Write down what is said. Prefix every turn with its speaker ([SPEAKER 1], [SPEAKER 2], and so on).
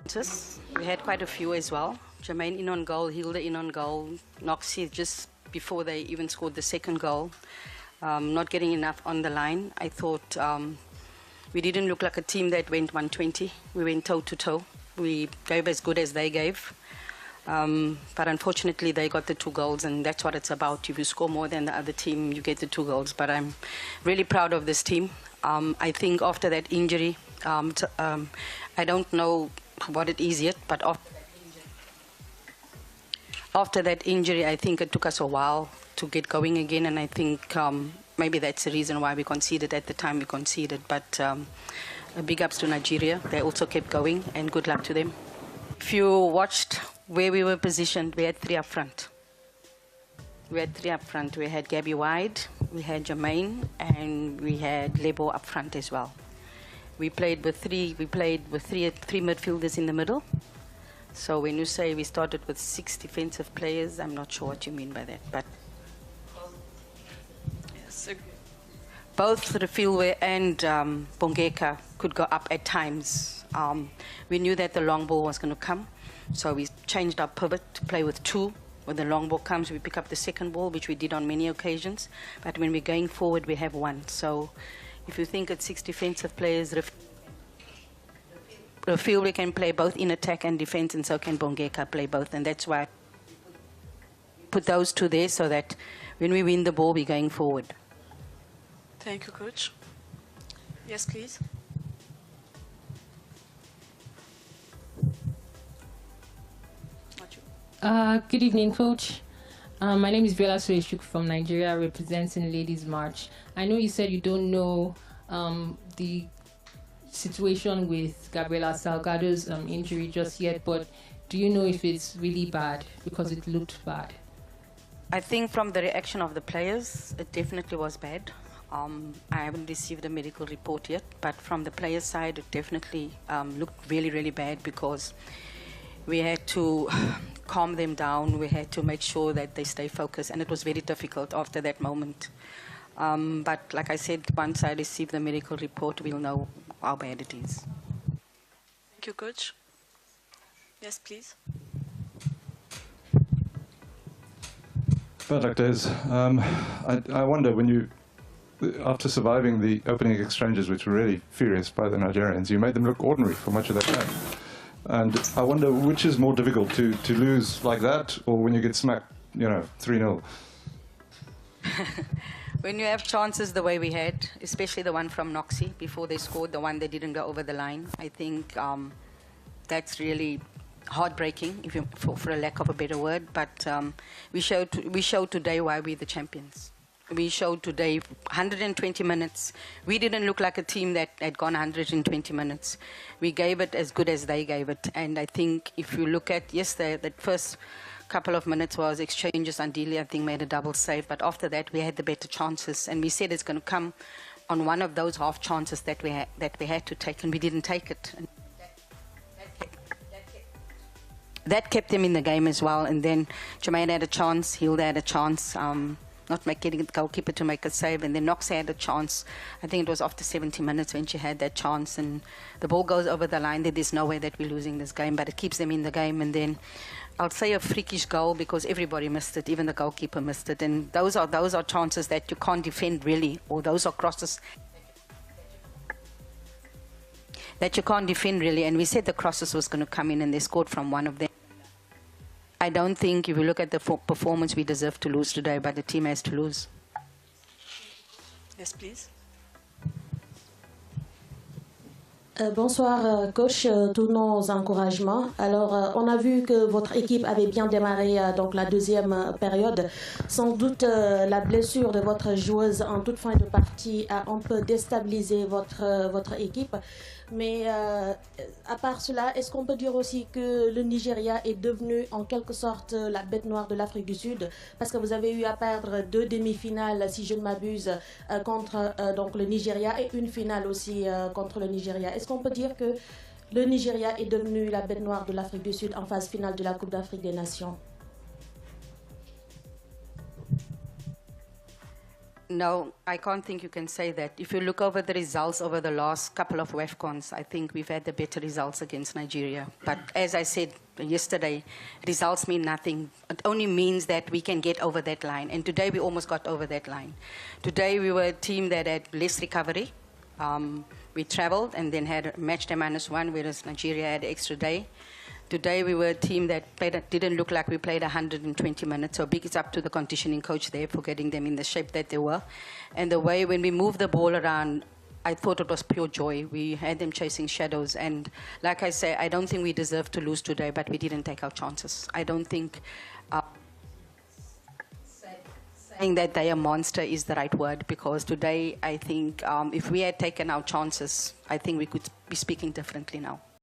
[SPEAKER 1] chances. We had quite a few as well. Jermaine in on goal, Hilda in on goal, Noxie just before they even scored the second goal. Not getting enough on the line. I thought we didn't look like a team that went 120. We went toe-to-toe. We gave as good as they gave. But unfortunately, they got the 2 goals, and that's what it's about. If you score more than the other team, you get the 2 goals. But I'm really proud of this team. I think after that injury, I don't know what it is yet, but after that injury, I think it took us a while to get going again, and I think maybe that's the reason why we conceded at the time we conceded. But big ups to Nigeria. They also kept going, and good luck to them. If you watched where we were positioned, we had 3 up front. We had Gabby wide, we had Jermaine, and we had Lebo up front as well. We played with three midfielders in the middle. So when you say we started with 6 defensive players, I'm not sure what you mean by that. But yes, both Refilwe and Bongeka could go up at times. We knew that the long ball was going to come, so we changed our pivot to play with 2. When the long ball comes, we pick up the second ball, which we did on many occasions. But when we're going forward, we have 1. So if you think it's 6 defensive players, Refilwe can play both in attack and defense, and so can Bongeka play both. And that's why I put those 2 there, so that when we win the ball, we're going forward.
[SPEAKER 2] Thank you, Coach. Yes, please.
[SPEAKER 3] Good evening, Coach. My name is Bella Sueshuk from Nigeria, representing Ladies March. I know you said you don't know the situation with Gabriela Selgado's injury just yet, but do you know if it's really bad? Because it looked bad.
[SPEAKER 1] I think from the reaction of the players, it definitely was bad. I haven't received a medical report yet, but from the players' side, it definitely looked really, really bad, because we had to calm them down. We had to make sure that they stay focused, and it was very difficult after that moment. But like I said, once I receive the medical report, we'll know how bad it is.
[SPEAKER 2] Thank you, Coach. Yes, please.
[SPEAKER 4] Well, Dr. Des, I wonder, when you, after surviving the opening exchanges, which were really furious by the Nigerians, you made them look ordinary for much of that game. And I wonder which is more difficult, to lose like that, or when you get smacked, 3-0?
[SPEAKER 1] When you have chances the way we had, especially the one from Noxie before they scored, the one that didn't go over the line, I think that's really heartbreaking, if you, for a lack of a better word. But we showed today why we're the champions. We showed today 120 minutes. We didn't look like a team that had gone 120 minutes. We gave it as good as they gave it. And I think if you look at yesterday, that first couple of minutes was exchanges. Andili, I think, made a double save. But after that, we had the better chances. And we said it's going to come on one of those half chances that we had to take, and we didn't take it. And that kept them in the game as well. And then Jermaine had a chance, Hilda had a chance. Not getting the goalkeeper to make a save, and then Knox had a chance. I think it was after 70 minutes when she had that chance, and the ball goes over the line. There's no way that we're losing this game, but it keeps them in the game. And then I'll say a freakish goal, because everybody missed it, even the goalkeeper missed it, and those are chances that you can't defend really, or those are crosses that you can't defend really. And we said the crosses was going to come in, and they scored from one of them. I don't think, if you look at the performance, we deserve to lose today, but the team has to lose.
[SPEAKER 2] Yes, please.
[SPEAKER 5] Bonsoir, coach, tous nos encouragements. Alors, on a vu que votre équipe avait bien démarré donc la deuxième période. Sans doute, la blessure de votre joueuse en toute fin de partie a un peu déstabilisé votre équipe. Mais à part cela, est-ce qu'on peut dire aussi que le Nigeria est devenu en quelque sorte la bête noire de l'Afrique du Sud? Parce que vous avez eu à perdre 2 demi-finales, si je ne m'abuse, contre donc le Nigeria, et une finale aussi contre le Nigeria. Est-ce qu'on peut dire que le Nigeria est devenu la bête noire de l'Afrique du Sud en phase finale de la Coupe d'Afrique des Nations?
[SPEAKER 1] No, I can't think you can say that. If you look over the results over the last couple of WAFCONs, I think we've had the better results against Nigeria. But as I said yesterday, results mean nothing. It only means that we can get over that line. And today we almost got over that line. Today we were a team that had less recovery. We traveled and then had a match day -1, whereas Nigeria had an extra day. Today we were a team that didn't look like we played 120 minutes, so big it's up to the conditioning coach there for getting them in the shape that they were. And the way when we moved the ball around, I thought it was pure joy. We had them chasing shadows, and like I say, I don't think we deserved to lose today, but we didn't take our chances. I don't think saying that they are a monster is the right word, because today I think if we had taken our chances, I think we could be speaking differently now.